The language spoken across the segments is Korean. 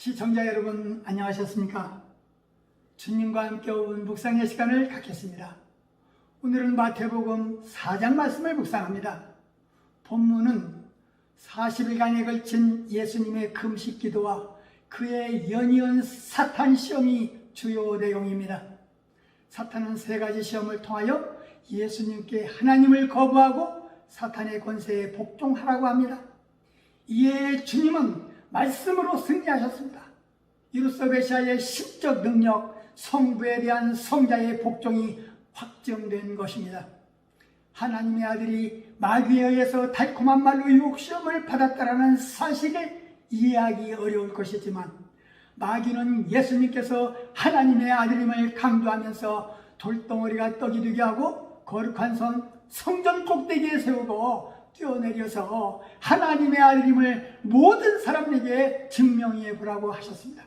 시청자 여러분 안녕하셨습니까? 주님과 함께 온 묵상의 시간을 갖겠습니다. 오늘은 마태복음 4장 말씀을 묵상합니다. 본문은 40일간에 걸친 예수님의 금식 기도와 그의 연이은 사탄 시험이 주요 내용입니다. 사탄은 세 가지 시험을 통하여 예수님께 하나님을 거부하고 사탄의 권세에 복종하라고 합니다. 이에 주님은 말씀으로 승리하셨습니다. 이로써 메시아의 신적 능력, 성부에 대한 성자의 복종이 확정된 것입니다. 하나님의 아들이 마귀에 의해서 달콤한 말로 유혹시험을 받았다라는 사실을 이해하기 어려울 것이지만, 마귀는 예수님께서 하나님의 아들임을 강조하면서 돌덩어리가 떡이 되게 하고 거룩한 손 성전 꼭대기에 세우고 뛰어내려서 하나님의 아들임을 모든 사람에게 증명해 보라고 하셨습니다.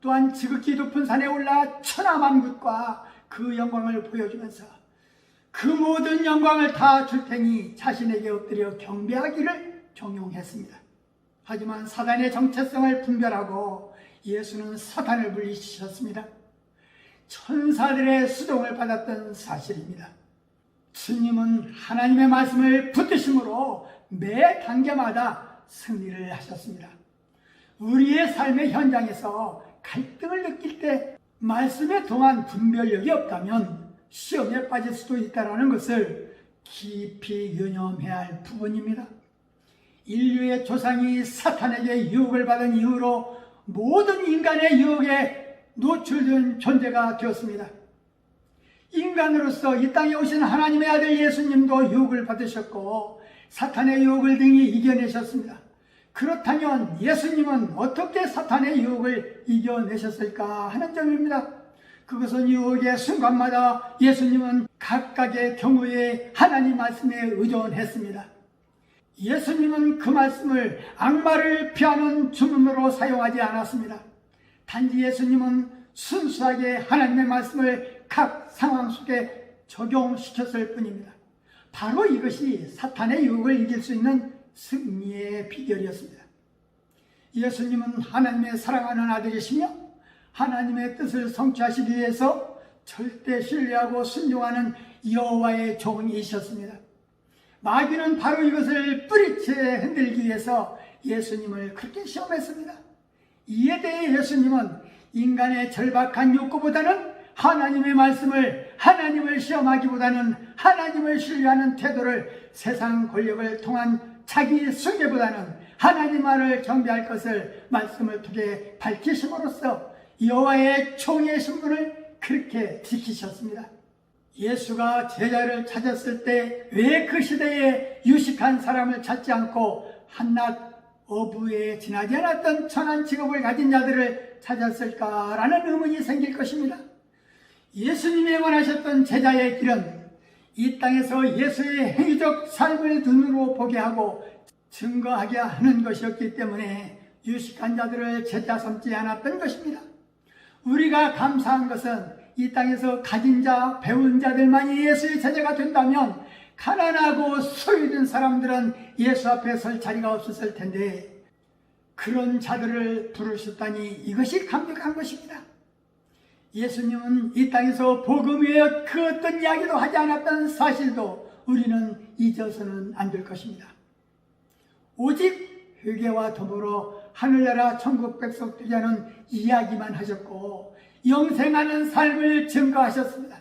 또한 지극히 높은 산에 올라 천하만국과 그 영광을 보여주면서 그 모든 영광을 다 줄 테니 자신에게 엎드려 경배하기를 종용했습니다. 하지만 사단의 정체성을 분별하고 예수는 사탄을 물리치셨습니다. 천사들의 수종을 받았던 사실입니다. 주님은 하나님의 말씀을 붙드심으로 매 단계마다 승리를 하셨습니다. 우리의 삶의 현장에서 갈등을 느낄 때 말씀에 동한 분별력이 없다면 시험에 빠질 수도 있다는 것을 깊이 유념해야 할 부분입니다. 인류의 조상이 사탄에게 유혹을 받은 이후로 모든 인간의 유혹에 노출된 존재가 되었습니다. 인간으로서 이 땅에 오신 하나님의 아들 예수님도 유혹을 받으셨고 사탄의 유혹을 등이 이겨내셨습니다. 그렇다면 예수님은 어떻게 사탄의 유혹을 이겨내셨을까 하는 점입니다. 그것은 유혹의 순간마다 예수님은 각각의 경우에 하나님 말씀에 의존했습니다. 예수님은 그 말씀을 악마를 피하는 주문으로 사용하지 않았습니다. 단지 예수님은 순수하게 하나님의 말씀을 각 상황 속에 적용시켰을 뿐입니다. 바로 이것이 사탄의 유혹을 이길 수 있는 승리의 비결이었습니다. 예수님은 하나님의 사랑하는 아들이시며 하나님의 뜻을 성취하시기 위해서 절대 신뢰하고 순종하는 여호와의 종이셨습니다. 마귀는 바로 이것을 뿌리채 흔들기 위해서 예수님을 그렇게 시험했습니다. 이에 대해 예수님은 인간의 절박한 욕구보다는 하나님의 말씀을, 하나님을 시험하기보다는 하나님을 신뢰하는 태도를, 세상 권력을 통한 자기 숭배보다는 하나님 말을 경배할 것을 말씀을 통해 밝히심으로써 여호와의 총의 신분을 그렇게 지키셨습니다. 예수가 제자를 찾았을 때 왜 그 시대에 유식한 사람을 찾지 않고 한낱 어부에 지나지 않았던 천한 직업을 가진 자들을 찾았을까라는 의문이 생길 것입니다. 예수님이 원하셨던 제자의 길은 이 땅에서 예수의 행위적 삶을 눈으로 보게 하고 증거하게 하는 것이었기 때문에 유식한 자들을 제자 삼지 않았던 것입니다. 우리가 감사한 것은 이 땅에서 가진 자, 배운 자들만이 예수의 제자가 된다면 가난하고 소유된 사람들은 예수 앞에 설 자리가 없었을 텐데 그런 자들을 부르셨다니 이것이 감격한 것입니다. 예수님은 이 땅에서 복음 외에 그 어떤 이야기도 하지 않았던 사실도 우리는 잊어서는 안 될 것입니다. 오직 회개와 더불어 하늘나라 천국 백성 되자는 이야기만 하셨고 영생하는 삶을 증거하셨습니다.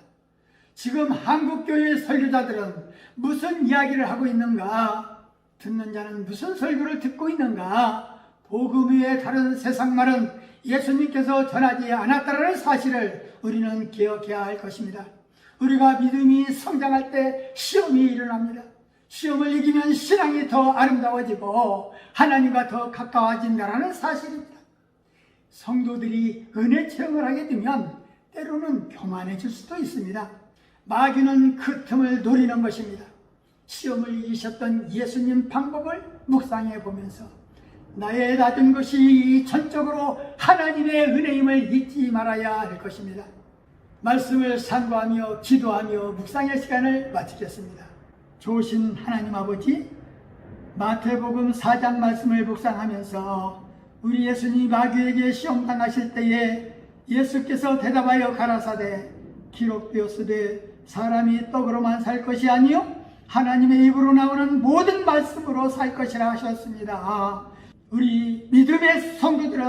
지금 한국교회 설교자들은 무슨 이야기를 하고 있는가? 듣는 자는 무슨 설교를 듣고 있는가? 복음 외에 다른 세상 말은 예수님께서 전하지 않았다는 사실을 우리는 기억해야 할 것입니다. 우리가 믿음이 성장할 때 시험이 일어납니다. 시험을 이기면 신앙이 더 아름다워지고 하나님과 더 가까워진다는 사실입니다. 성도들이 은혜 체험을 하게 되면 때로는 교만해질 수도 있습니다. 마귀는 그 틈을 노리는 것입니다. 시험을 이기셨던 예수님 방법을 묵상해 보면서 나의 낮은 것이 전적으로 하나님의 은혜임을 잊지 말아야 할 것입니다. 말씀을 상고하며 기도하며 묵상의 시간을 마치겠습니다. 좋으신 하나님 아버지, 마태복음 4장 말씀을 묵상하면서 우리 예수님이 마귀에게 시험 당하실 때에 예수께서 대답하여 가라사대 기록되었으되 사람이 떡으로만 살 것이 아니요 하나님의 입으로 나오는 모든 말씀으로 살 것이라 하셨습니다. 우리 믿음의 성도들은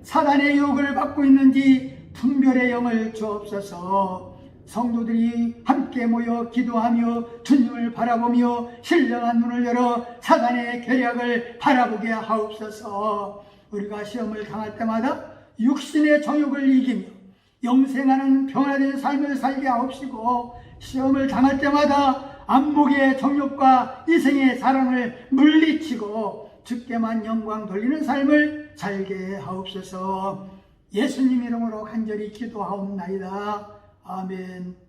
사단의 유혹을 받고 있는지 분별의 영을 주옵소서. 성도들이 함께 모여 기도하며 주님을 바라보며 신령한 눈을 열어 사단의 계략을 바라보게 하옵소서. 우리가 시험을 당할 때마다 육신의 정욕을 이기며 영생하는 평안된 삶을 살게 하옵시고, 시험을 당할 때마다 안목의 정욕과 이생의 사랑을 물리치고 주께만 영광 돌리는 삶을 살게 하옵소서. 예수님 이름으로 간절히 기도하옵나이다. 아멘.